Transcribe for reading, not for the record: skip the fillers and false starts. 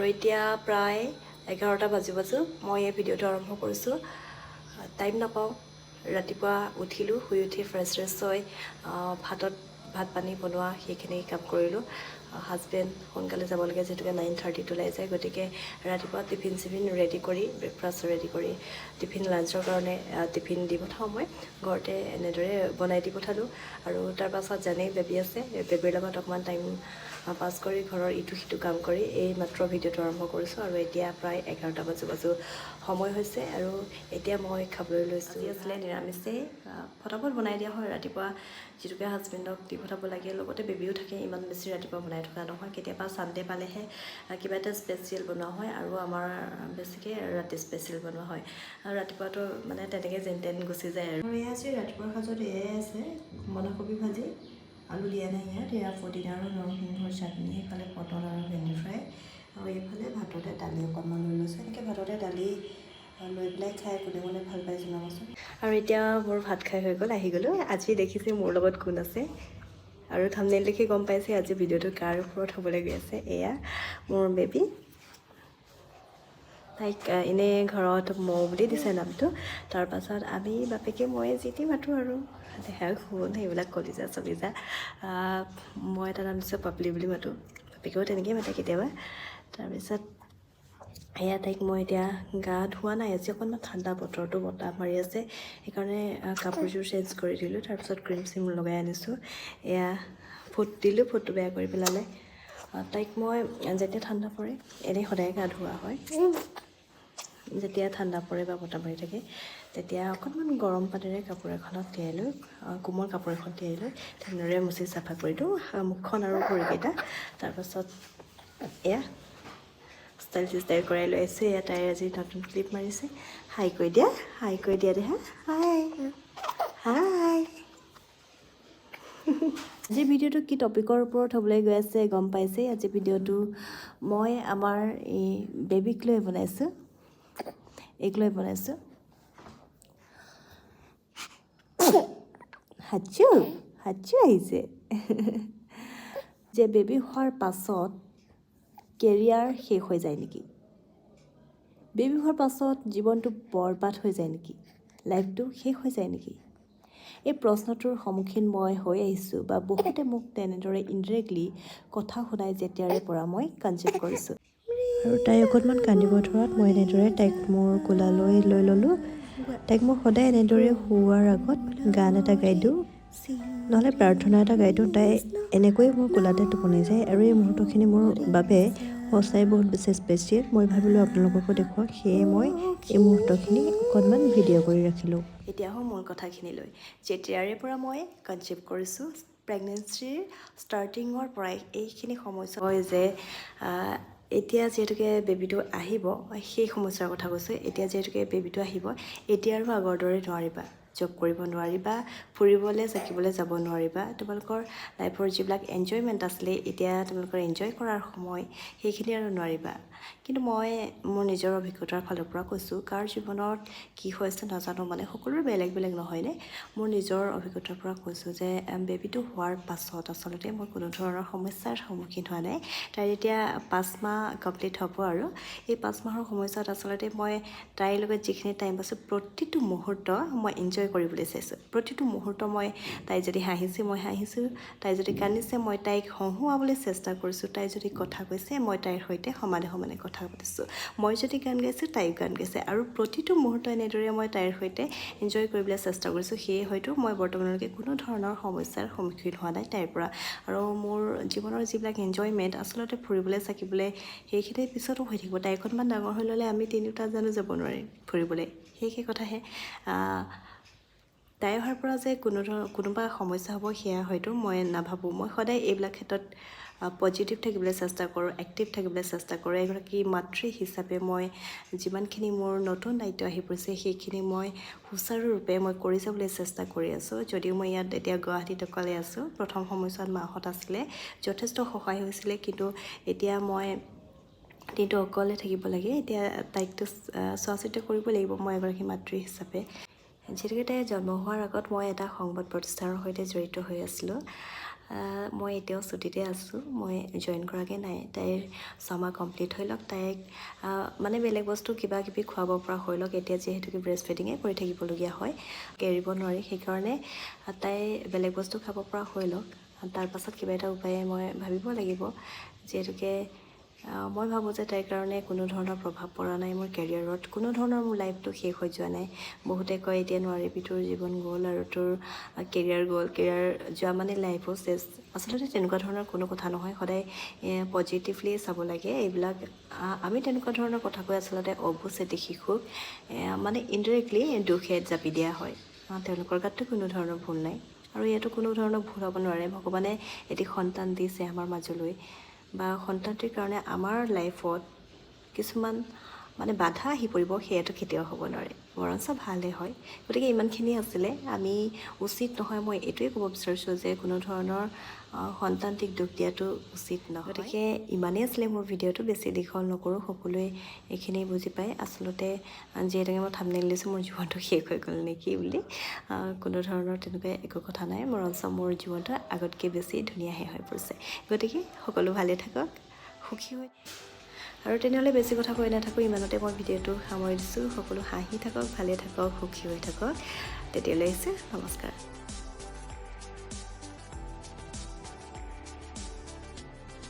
আৰু এতিয়া প্ৰায় 11টা বাজু মই এই ভিডিঅ'টো আৰম্ভ কৰিছোঁ। টাইম নাপাওঁ, ৰাতিপুৱা উঠিলোঁ, শুই উঠি ফ্ৰেছ হৈ ভাত পানী বনোৱা সেইখিনি কাম কৰিলোঁ। হাজবেণ্ড সোনকালে যাবলগীয়া যিহেতুকে 9:30 ওলাই যায়, গতিকে ৰাতিপুৱা টিফিন ৰেডি কৰি ব্ৰেকফাষ্ট ৰেডি কৰি টিফিন লাঞ্চৰ কাৰণে টিফিন দি পঠাওঁ। মই ঘৰতে এনেদৰে বনাই দি পঠালোঁ আৰু তাৰ পাছত জানেই বেবী আছে, বেবীৰ লগত অকণমান টাইম পাছ কৰি ঘৰৰ ইটো সিটো কাম কৰি এই মাত্ৰ ভিডিঅ'টো আৰম্ভ কৰিছোঁ। আৰু এতিয়া প্ৰায় 11টা বাজু সময় হৈছে আৰু এতিয়া মই খাবলৈ লৈছোঁ। আজি আছিলে নিৰামিষেই, ফটাফট বনাই দিয়া হয় ৰাতিপুৱা, যিটোকে হাজবেণ্ডক দি পঠাব লাগে, লগতে বেবীও থাকে, ইমান বেছি ৰাতিপুৱা বনাই থকা নহয়। কেতিয়াবা ছানডে পালেহে কিবা এটা স্পেচিয়েল বনোৱা হয় আৰু আমাৰ বেছিকৈ ৰাতি স্পেচিয়েল বনোৱা হয়। আৰু ৰাতিপুৱাটো মানে তেনেকৈ যেন তেন গুচি যায়। আৰু এয়া আছে ৰাতিপুৱাৰ সাজত, এয়াই আছে বন্ধাকবি ভাজি, আলু দিয়া নাই ইয়াত, এয়া পদিনা আৰু নৰসিংহৰ চাটনি, এইফালে পটল আৰু ভেন্দি ফ্ৰাই, আৰু এইফালে ভাততে দালি অকণমান লৈ লৈছোঁ। এনেকৈ ভাততে দালি লৈ পেলাই খাই কোনে কোনে ভাল পাই জনাবচোন। আৰু এতিয়া মোৰ ভাত খাই হৈ গ'ল, আহি গ'লোঁ। আজি দেখিছে মোৰ লগত কোন আছে, আৰু থাম্বনেইল দেখি গম পাইছে আজি ভিডিঅ'টো কাৰ ওপৰত হ'বলৈ গৈ আছে। এয়া মোৰ বেবী, তাইক এনেই ঘৰত মৌ বুলি দিছে নামটো। তাৰপাছত আমি বাপেকে মই যি টি মাতোঁ আৰু দেহা শুন সেইবিলাক কলিজা চলিজা, মই এটা নাম দিছোঁ পাপলি বুলি মাতোঁ, বাপেকেও তেনেকৈ মাতে কেতিয়াবা। তাৰপিছত এয়া তাইক মই এতিয়া গা ধোৱা নাই, আজি অকণমান ঠাণ্ডা বতৰটো, বতাহ মাৰি আছে, সেইকাৰণে কাপোৰযোৰ চেঞ্জ কৰি দিলোঁ। তাৰপিছত ক্ৰীম চিম লগাই আনিছোঁ, এয়া ফুট দিলোঁ, ফুটটো বেয়া কৰি পেলালে। তাইক মই যেতিয়া ঠাণ্ডা পৰে, এনেই সদায় গা ধোৱা হয়, যেতিয়া ঠাণ্ডা পৰে বা বতাহ মাৰি থাকে তেতিয়া অকণমান গৰম পানীৰে কাপোৰ এখনত তিয়াই লৈ, কোমল কাপোৰ এখন তিয়াই লৈ তেনেদৰে মুচি চাফা কৰি দিওঁ মুখখন আৰু ভৰিকেইটা। তাৰপাছত এয়া ষ্টাইল কৰাই লৈ আহিছোঁ। এয়া তাইৰ আজি নতুন ক্লিপ মাৰিছে, হাই কৰি দিয়া দেহা, হাই হাই। আজিৰ ভিডিঅ'টো কি টপিকৰ ওপৰত হ'বলৈ গৈ আছে গম পাইছে। আজি ভিডিঅ'টো মই আমাৰ এই বেবীক লৈ বনাইছোঁ, এইক লৈ বনাইছোঁ। হাচু আহিছে। যে বেবী হোৱাৰ পাছত কেৰিয়াৰ শেষ হৈ যায় নেকি? বেবী হোৱাৰ পাছত জীৱনটো বৰবাদ হৈ যায় নেকি? লাইফটো শেষ হৈ যায় নেকি? এই প্ৰশ্নটোৰ সন্মুখীন মই হৈ আহিছোঁ, বা বহুতে মোক তেনেদৰে ইনডাইৰেক্টলি কথা শুনাই যেতিয়াৰে পৰা মই কনচিভ কৰিছোঁ। আৰু তাই অকণমান কান্দিব ধৰাত মই এনেদৰে তাইক মোৰ কোলালৈ লৈ ল'লোঁ। তাইক মই সদায় এনেদৰে শুৱাৰ আগত গান এটা গাই দিওঁ, নহ'লে প্ৰাৰ্থনা এটা গাই দিওঁ। তাই এনেকৈয়ে মোৰ কোলাতে টোপনি যায়, আৰু এই মুহূৰ্তখিনি মোৰ বাবে সঁচাই বহুত বেছি স্পেচিয়েল। মই ভাবিলোঁ আপোনালোককো দেখুৱাওক, সেয়ে মই এই মুহূৰ্তখিনি অকণমান ভিডিঅ' কৰি ৰাখিলোঁ। এতিয়া আহোঁ মূল কথাখিনিলৈ। যেতিয়াৰে পৰা মই কনচিভ কৰিছোঁ, প্ৰেগনেঞ্চিৰ ষ্টাৰ্টিঙৰ পৰাই এইখিনি সমস্যা হয় যে এতিয়া যিহেতুকে বেবীটো আহিব, সেই সমস্যাৰ কথা কৈছোঁ। এতিয়া যিহেতুকে বেবীটো আহিব, এতিয়া আৰু আগৰ দৰে নোৱাৰিবা, জব কৰিব নোৱাৰিবা, ফুৰিবলৈ চাকিবলৈ যাব নোৱাৰিবা, তোমালোকৰ লাইফৰ যিবিলাক এনজয়মেণ্ট আছিলে, এতিয়া তোমালোকৰ এনজয় কৰাৰ সময়, সেইখিনি আৰু নোৱাৰিবা। কিন্তু মই মোৰ নিজৰ অভিজ্ঞতাৰ ফালৰ পৰা কৈছোঁ, কাৰ জীৱনত কি হৈছে নাজানো, মানে সকলোৰে বেলেগ বেলেগ নহয়নে। মোৰ নিজৰ অভিজ্ঞতাৰ পৰা কৈছোঁ যে বেবীটো হোৱাৰ পাছত আচলতে মই কোনো ধৰণৰ সমস্যাৰ সন্মুখীন হোৱা নাই। তাইৰ এতিয়া 5 মাহ কমপ্লিট হ'ব, আৰু এই 5 মাহৰ সময়ছোৱাত আচলতে মই তাইৰ লগত যিখিনি টাইম পাইছোঁ, প্ৰতিটো মুহূৰ্ত মই এনজয় কৰিবলৈ চাইছোঁ। প্ৰতিটো মুহূৰ্ত তাই যদি হাঁহিছে মই হাঁহিছোঁ, তাই যদি কান্দিছে মই তাইক হহুৱাবলৈ চেষ্টা কৰিছোঁ, তাই যদি কথা কৈছে মই তাইৰ সৈতে সমানে সমানে কথা পাতিছোঁ, মই যদি গান গাইছোঁ তাইও গান গাইছে, আৰু প্ৰতিটো মুহূৰ্ত এনেদৰে মই তাইৰ সৈতে এনজয় কৰিবলৈ চেষ্টা কৰিছোঁ। সেয়ে হয়তো মই বৰ্তমানলৈকে কোনো ধৰণৰ সমস্যাৰ সন্মুখীন হোৱা নাই তাইৰ পৰা। আৰু মোৰ জীৱনৰ যিবিলাক এনজয়মেণ্ট আচলতে ফুৰিবলৈ চাকিবলৈ, সেইখিনি পিছতো হৈ থাকিব। তাই অকণমান ডাঙৰ হৈ ল'লে আমি তিনিওটা জানো যাব নোৱাৰিম ফুৰিবলৈ, সেই কথাহে। তাই অহাৰ পৰা যে কোনোবা সমস্যা হ'ব সেয়া হয়তো মই নাভাবোঁ। মই সদায় এইবিলাক ক্ষেত্ৰত পজিটিভ থাকিবলৈ চেষ্টা কৰোঁ, এক্টিভ থাকিবলৈ চেষ্টা কৰোঁ। এগৰাকী মাতৃ হিচাপে মই যিমানখিনি মোৰ নতুন দায়িত্ব আহি পৰিছে, সেইখিনি মই সুচাৰুৰূপে মই কৰি যাবলৈ চেষ্টা কৰি আছোঁ। যদিও মই ইয়াত এতিয়া গুৱাহাটীত অকলে আছোঁ, প্ৰথম সময়ছোৱাত মাহঁত আছিলে, যথেষ্ট সহায় হৈছিলে, কিন্তু এতিয়া মই দিনটো অকলে থাকিব লাগে। এতিয়া তাইকটো চোৱা চিতা কৰিব লাগিব মই এগৰাকী মাতৃ হিচাপে। যিহেতুকে তাই জন্ম হোৱাৰ আগত মই এটা সংবাদ প্ৰতিষ্ঠানৰ সৈতে জড়িত হৈ আছিলোঁ, মই এতিয়াও ছুটীতে আছোঁ, মই জইন কৰাকৈ নাই। তাইৰ 6 মাহ কমপ্লিট হৈ লওক, তাইক মানে বেলেগ বস্তু কিবা কিবি খুৱাব পৰা হৈ লওক। এতিয়া যিহেতুকে ব্ৰেষ্ট ফিডিঙে কৰি থাকিবলগীয়া হয়, এৰিব নোৱাৰি, সেইকাৰণে তাই বেলেগ বস্তু খাব পৰা হৈ লওক। তাৰ পাছত কিবা এটা উপায়ে মই ভাবিব লাগিব, যিহেতুকে মই ভাবোঁ যে তাইৰ কাৰণে কোনো ধৰণৰ প্ৰভাৱ পৰা নাই মোৰ কেৰিয়াৰত, কোনো ধৰণৰ মোৰ লাইফটো শেষ হৈ যোৱা নাই। বহুতে কয় এতিয়া নোৱাৰিবি, তোৰ জীৱন গ'ল আৰু তোৰ কেৰিয়াৰ গ'ল, কেৰিয়াৰ যোৱা মানে লাইফো চেছ। আচলতে তেনেকুৱা ধৰণৰ কোনো কথা নহয়, সদায় পজিটিভলি চাব লাগে এইবিলাক। আমি তেনেকুৱা ধৰণৰ কথা কৈ আচলতে অবুজ এটি শিশুক মানে ইনডাইৰেক্টলি দুখে জাপি দিয়া হয়। তেওঁলোকৰ গাততো কোনো ধৰণৰ ভুল নাই, আৰু ইয়াতো কোনো ধৰণৰ ভুল হ'ব নোৱাৰে। ভগৱানে এটি সন্তান দিছে আমাৰ মাজলৈ, বা সন্তানটিৰ কাৰণে আমাৰ লাইফত কিছুমান মানে বাধা আহি পৰিব, সেয়াটো কেতিয়াও হ'ব নোৱাৰে, বৰঞ্চ ভালহে হয়। গতিকে ইমানখিনি আছিলে, আমি উচিত নহয়, মই এইটোৱে ক'ব বিচাৰিছোঁ যে কোনো ধৰণৰ সন্তানটিক দুখ দিয়াটো উচিত নহয়। গতিকে ইমানেই আছিলে মোৰ ভিডিঅ'টো, বেছি দীঘল নকৰোঁ, সকলোৱে এইখিনি বুজি পায়। আচলতে যিহেতুকে মই থাম্বনেইল দিছোঁ মোৰ জীৱনটো শেষ হৈ গ'ল নেকি বুলি, কোনো ধৰণৰ তেনেকুৱা একো কথা নাই, বৰঞ্চ মোৰ জীৱনটো আগতকৈ বেছি ধুনীয়াহে হৈ পৰিছে। গতিকে সকলো ভালে থাকক, সুখী হৈ, আৰু তেনেহ'লে বেছি কথা কৈ নাথাকোঁ, ইমানতে মই ভিডিঅ'টো সামৰি দিছোঁ। সকলো হাঁহি থাকক, ভালে থাকক, সুখী হৈ থাকক। তেতিয়ালৈ আহিছোঁ, নমস্কাৰ।